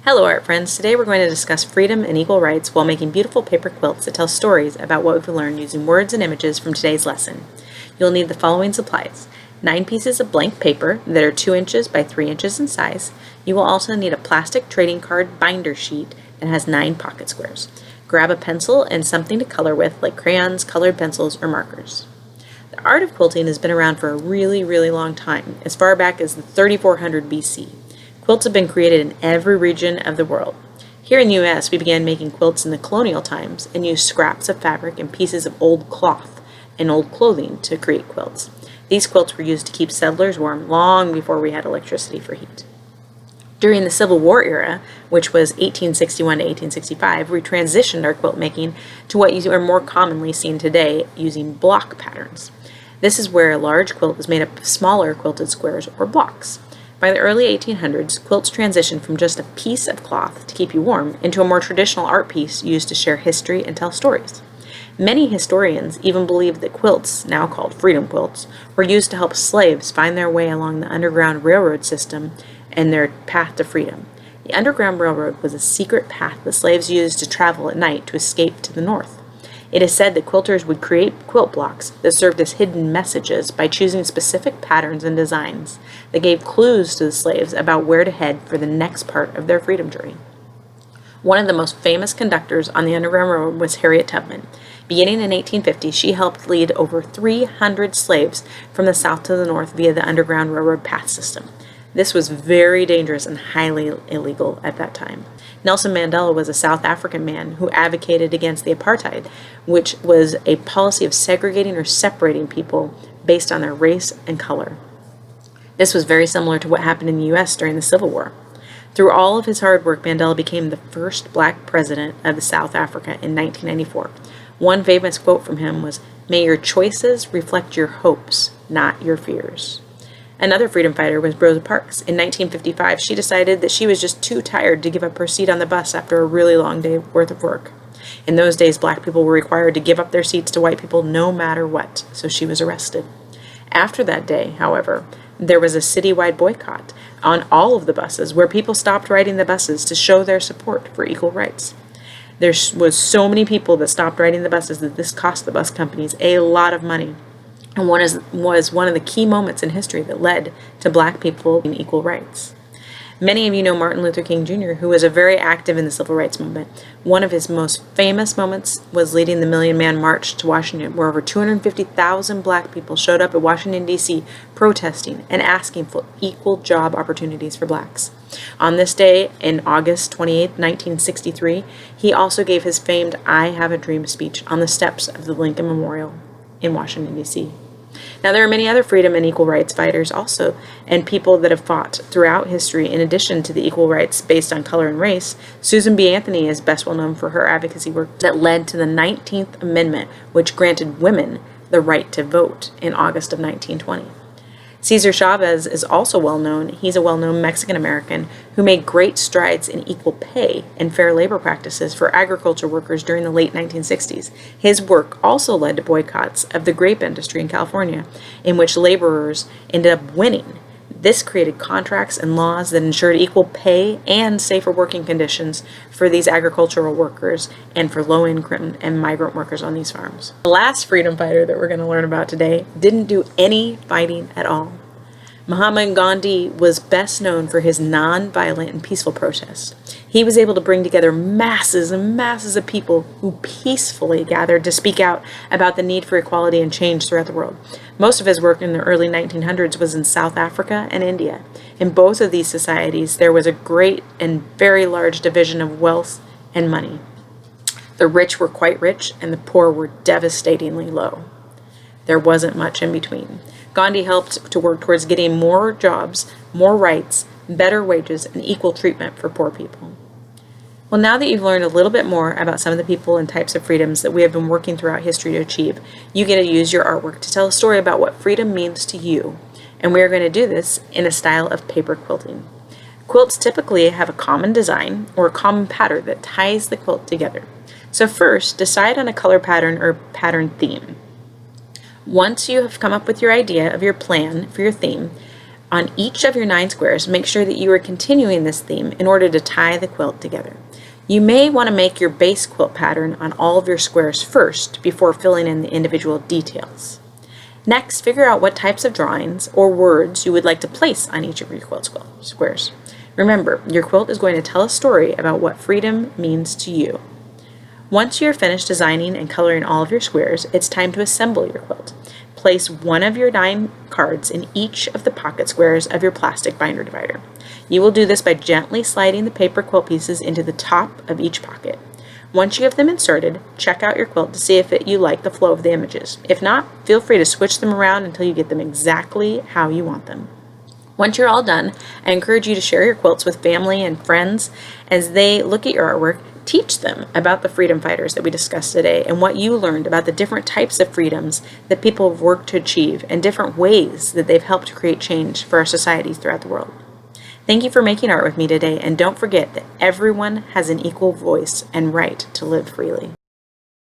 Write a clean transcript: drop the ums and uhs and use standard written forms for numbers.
Hello art friends, today we're going to discuss freedom and equal rights while making beautiful paper quilts that tell stories about what we've learned using words and images from today's lesson. You'll need the following supplies: 9 pieces of blank paper that are 2 inches by 3 inches in size. You will also need a plastic trading card binder sheet that has 9 pocket squares. Grab a pencil and something to color with like crayons, colored pencils, or markers. The art of quilting has been around for a really long time, as far back as the 3400 BC. Quilts have been created in every region of the world. Here in the U.S., we began making quilts in the colonial times and used scraps of fabric and pieces of old cloth and old clothing to create quilts. These quilts were used to keep settlers warm long before we had electricity for heat. During the Civil War era, which was 1861 to 1865, we transitioned our quilt making to what you are more commonly seen today using block patterns. This is where a large quilt is made up of smaller quilted squares or blocks. By the early 1800s, quilts transitioned from just a piece of cloth to keep you warm into a more traditional art piece used to share history and tell stories. Many historians even believe that quilts, now called freedom quilts, were used to help slaves find their way along the Underground Railroad system and their path to freedom. The Underground Railroad was a secret path the slaves used to travel at night to escape to the north. It is said that quilters would create quilt blocks that served as hidden messages by choosing specific patterns and designs that gave clues to the slaves about where to head for the next part of their freedom journey. One of the most famous conductors on the Underground Railroad was Harriet Tubman. Beginning in 1850, she helped lead over 300 slaves from the south to the north via the Underground Railroad path system. This was very dangerous and highly illegal at that time. Nelson Mandela was a South African man who advocated against the apartheid, which was a policy of segregating or separating people based on their race and color. This was very similar to what happened in the U.S. during the Civil War. Through all of his hard work, Mandela became the first black president of South Africa in 1994. One famous quote from him was, "May your choices reflect your hopes, not your fears." Another freedom fighter was Rosa Parks. In 1955, she decided that she was just too tired to give up her seat on the bus after a really long day worth of work. In those days, black people were required to give up their seats to white people no matter what, so she was arrested. After that day, however, there was a citywide boycott on all of the buses where people stopped riding the buses to show their support for equal rights. There was so many people that stopped riding the buses that this cost the bus companies a lot of money. And was one of the key moments in history that led to black people in equal rights. Many of you know Martin Luther King Jr., who was very active in the civil rights movement. One of his most famous moments was leading the Million Man March to Washington, where over 250,000 black people showed up at Washington, D.C., protesting and asking for equal job opportunities for blacks. On this day, in August 28, 1963, he also gave his famed "I Have a Dream" speech on the steps of the Lincoln Memorial in Washington, D.C. Now, there are many other freedom and equal rights fighters also, and people that have fought throughout history in addition to the equal rights based on color and race. Susan B. Anthony is best well known for her advocacy work that led to the 19th Amendment, which granted women the right to vote in August of 1920. Cesar Chavez is also well known. He's a well-known Mexican-American who made great strides in equal pay and fair labor practices for agriculture workers during the late 1960s. His work also led to boycotts of the grape industry in California, in which laborers ended up winning. This created contracts and laws that ensured equal pay and safer working conditions for these agricultural workers and for low-income and migrant workers on these farms. The last freedom fighter that we're going to learn about today didn't do any fighting at all. Mahatma Gandhi was best known for his non-violent and peaceful protest. He was able to bring together masses and masses of people who peacefully gathered to speak out about the need for equality and change throughout the world. Most of his work in the early 1900s was in South Africa and India. In both of these societies, there was a great and very large division of wealth and money. The rich were quite rich and the poor were devastatingly low. There wasn't much in between. Gandhi helped to work towards getting more jobs, more rights, better wages, and equal treatment for poor people. Well, now that you've learned a little bit more about some of the people and types of freedoms that we have been working throughout history to achieve, you get to use your artwork to tell a story about what freedom means to you. And we are going to do this in a style of paper quilting. Quilts typically have a common design or a common pattern that ties the quilt together. So first, decide on a color pattern or pattern theme. Once you have come up with your idea of your plan for your theme, On each of your 9 squares, make sure that you are continuing this theme in order to tie the quilt together. You may want to make your base quilt pattern on all of your squares first before filling in the individual details. Next, figure out what types of drawings or words you would like to place on each of your quilt squares. Remember, your quilt is going to tell a story about what freedom means to you. Once you are finished designing and coloring all of your squares, it's time to assemble your quilt. Place one of your 9 cards in each of the pocket squares of your plastic binder divider. You will do this by gently sliding the paper quilt pieces into the top of each pocket. Once you have them inserted, check out your quilt to see if you like the flow of the images. If not, feel free to switch them around until you get them exactly how you want them. Once you're all done, I encourage you to share your quilts with family and friends. As they look at your artwork, teach them about the freedom fighters that we discussed today and what you learned about the different types of freedoms that people have worked to achieve and different ways that they've helped to create change for our societies throughout the world. Thank you for making art with me today, and don't forget that everyone has an equal voice and right to live freely.